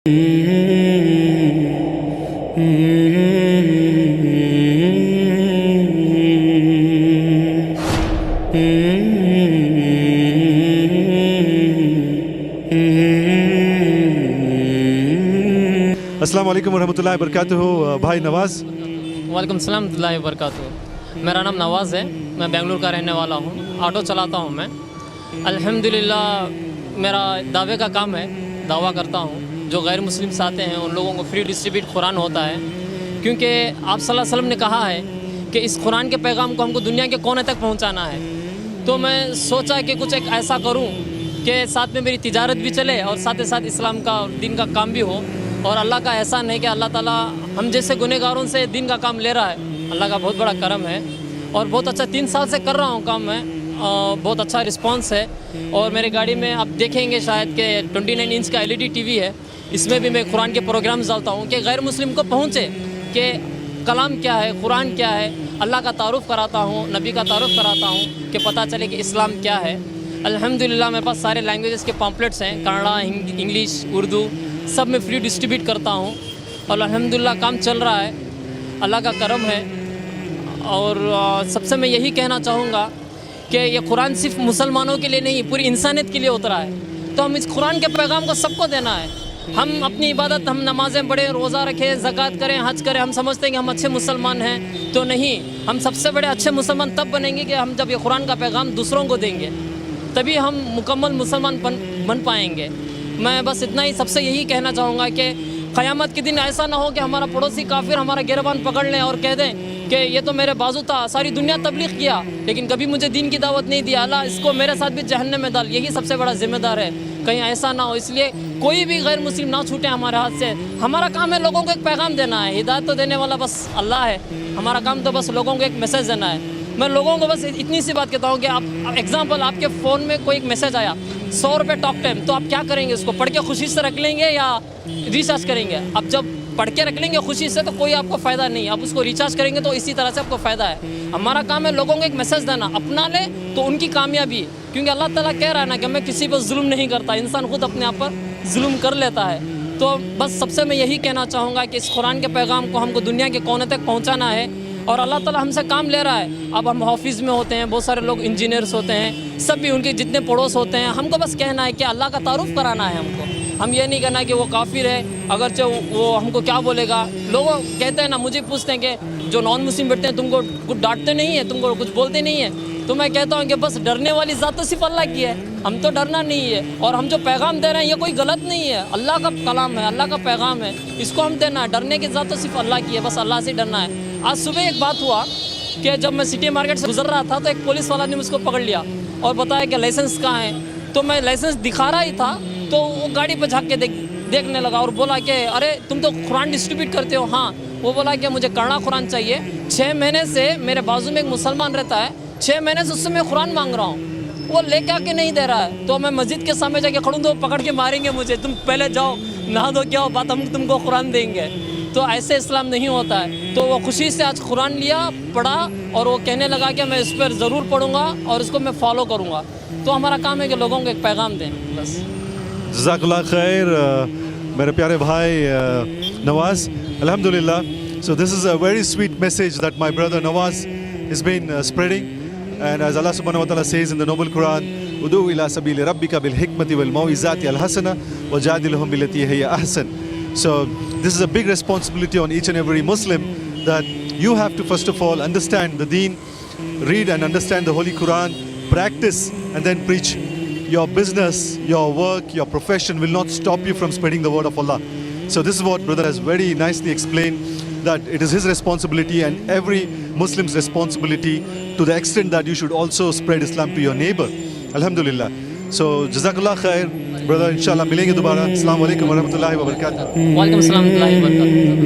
अस्सलाम वालेकुम वरहमतुल्लाहि वबरकातुहू। भाई नवाज़। वालेकुम सलाम वरहमतुल्लाहि वबरकातुहू। मेरा नाम नवाज़ है, मैं बेंगलुरु का रहने वाला हूँ, ऑटो चलाता हूँ मैं। अल्हम्दुलिल्लाह मेरा दावे का काम है, दावा करता हूँ जो गैर मुस्लिम्स आते हैं उन लोगों को फ्री डिस्ट्रीब्यूट कुरान होता है, क्योंकि आप सल्लल्लाहु अलैहि वसल्लम ने कहा है कि इस कुरान के पैगाम को हमको दुनिया के कोने तक पहुँचाना है। तो मैं सोचा कि कुछ एक ऐसा करूँ कि साथ में मेरी तिजारत भी चले और साथ ही साथ इस्लाम का और दीन का काम भी हो। और अल्लाह का एहसान है कि अल्लाह ताला हम जैसे गुनहगारों से दीन का काम ले रहा है, अल्लाह का बहुत बड़ा करम है। और बहुत अच्छा 3 साल से कर रहा हूँ काम मैं, बहुत अच्छा रिस्पांस है। और मेरे गाड़ी में आप देखेंगे शायद कि 29 इंच का LED TV है, इसमें भी मैं कुरान के प्रोग्राम्स डालता हूँ कि गैर मुस्लिम को पहुँचे कि कलाम क्या है, कुरान क्या है, अल्लाह का तारुफ़ कराता हूँ, नबी का तारुफ़ कराता हूँ कि पता चले कि इस्लाम क्या है। अल्हम्दुलिल्लाह मेरे पास सारे लैंग्वेजेस के पम्पलेट्स हैं, कन्नड़ा, इंग्लिश, उर्दू, सब में फ्री डिस्ट्रीब्यूट करता हूँ। और अल्हम्दुलिल्लाह काम चल रहा है, अल्लाह का करम है। और सबसे मैं यही कहना चाहूँगा कि ये कुरान सिर्फ मुसलमानों के लिए नहीं, पूरी इंसानियत के लिए उतरा है। तो हम इस कुरान के पैगाम को सबको देना है। हम अपनी इबादत, हम नमाज़ें पढ़ें, रोज़ा रखें, ज़कात करें, हज करें, हम समझते हैं कि हम अच्छे मुसलमान हैं, तो नहीं। हम सबसे बड़े अच्छे मुसलमान तब बनेंगे कि हम जब ये कुरान का पैगाम दूसरों को देंगे, तभी हम मुकम्मल मुसलमान बन पाएंगे। मैं बस इतना ही सबसे यही कहना चाहूँगा कि क़यामत के दिन ऐसा ना हो कि हमारा पड़ोसी काफिर हमारा गिरबान पकड़ लें और कह दें कि ये तो मेरे बाजू था, सारी दुनिया तबलीग किया लेकिन कभी मुझे दीन की दावत नहीं दिया, अल्लाह इसको मेरे साथ भी जहन्नम में डाल। यही सबसे बड़ा जिम्मेदार है, कहीं ऐसा ना हो। इसलिए कोई भी गैर मुस्लिम ना छूटे हमारे हाथ से। हमारा काम है लोगों को एक पैगाम देना है, हिदायत तो देने वाला बस अल्लाह है, हमारा काम तो बस लोगों को एक मैसेज देना है। मैं लोगों को बस इतनी सी बात कहता हूँ कि आप एग्जाम्पल, आपके फ़ोन में कोई एक मैसेज आया 100 रुपये टॉक टाइम, तो आप क्या करेंगे? उसको पढ़ के खुशी से रख लेंगे या रिचार्ज करेंगे? अब जब पढ़ के रख लेंगे खुशी से तो कोई आपको फ़ायदा नहीं, आप उसको रिचार्ज करेंगे तो इसी तरह से आपको फ़ायदा है। हमारा काम है लोगों को एक मैसेज देना, अपना ले तो उनकी कामयाबी, क्योंकि अल्लाह ताला कह रहा है ना कि मैं किसी पर जुल्म नहीं करता, इंसान खुद अपने आप पर जुल्म कर लेता है। तो बस सबसे मैं यही कहना चाहूँगा कि इस कुरान के पैगाम को हमको दुनिया के कोने तक पहुँचाना है और अल्लाह ताला हमसे काम ले रहा है। अब हम ऑफिस में होते हैं, बहुत सारे लोग इंजीनियर्स होते हैं, सब भी उनके जितने पड़ोस होते हैं, हमको बस कहना है कि अल्लाह का तारुफ़ कराना है हमको। हम ये नहीं कहना कि वो काफिर है, अगरचे वो हमको क्या बोलेगा। लोग कहते हैं ना, मुझे पूछते हैं कि जो नॉन मुस्लिम बैठते हैं तुमको कुछ डांटते नहीं है, तुमको कुछ बोलते नहीं है? तो मैं कहता हूँ कि बस डरने वाली ज़ात तो सिर्फ अल्लाह की है, हम तो डरना नहीं है। और हम जो पैगाम दे रहे हैं ये कोई गलत नहीं है, अल्लाह का कलाम है, अल्लाह का पैगाम है, इसको हम देना है। डरने की ज़ात तो सिर्फ अल्लाह की है, बस अल्लाह से डरना है। आज सुबह एक बात हुआ कि जब मैं सिटी मार्केट से गुजर रहा था तो एक पुलिस वाला ने मुझको पकड़ लिया और बताया कि लाइसेंस कहाँ है। तो मैं लाइसेंस दिखा रहा ही था तो वो गाड़ी पर झाँक के देखने लगा और बोला कि अरे तुम तो कुरान डिस्ट्रीब्यूट करते हो? हाँ। वो बोला कि मुझे कन्नड़ा कुरान चाहिए, 6 महीने से मेरे बाजू में एक मुसलमान रहता है, 6 महीने से उससे मैं कुरान मांग रहा हूँ, वो लेके आके नहीं दे रहा है। तो मैं मस्जिद के सामने जाके खड़ूँ तो पकड़ के मारेंगे मुझे, तुम पहले जाओ नहा दो, क्या हो बात, हम तुमको कुरान देंगे। तो ऐसे इस्लाम नहीं होता है। तो वो खुशी से आज कुरान लिया, पढ़ा और वो कहने लगा कि मैं इस पर ज़रूर पढ़ूंगा और इसको मैं फॉलो करूंगा। तो हमारा काम है कि लोगों को एक पैगाम दें बस। जज़ाकल्लाह खैर मेरे प्यारे भाई नवाज़, अल्हम्दुलिल्लाह। So this is a very sweet message that my brother Nawaz has been spreading, and as Allah subhanahu wa ta'ala says in the noble Quran, udu ila sabili rabbika bil hikmati wal mau'izati al hasana wajadilhum billati hiya ahsan. So this is a big responsibility on each and every Muslim, that you have to first of all understand the deen, read and understand the Holy Quran, practice and then preach. Your business, your work, your profession will not stop you from spreading the word of Allah. So this is what brother has very nicely explained, that it is his responsibility and every Muslim's responsibility, to the extent that you should also spread Islam to your neighbor. Alhamdulillah. So jazakallah khair brother, inshallah milenge dobara. Assalamu alaikum warahmatullahi wabarakatuh. वालेकुम सलाम वरहमतुल्लाहि वबरकातुहू।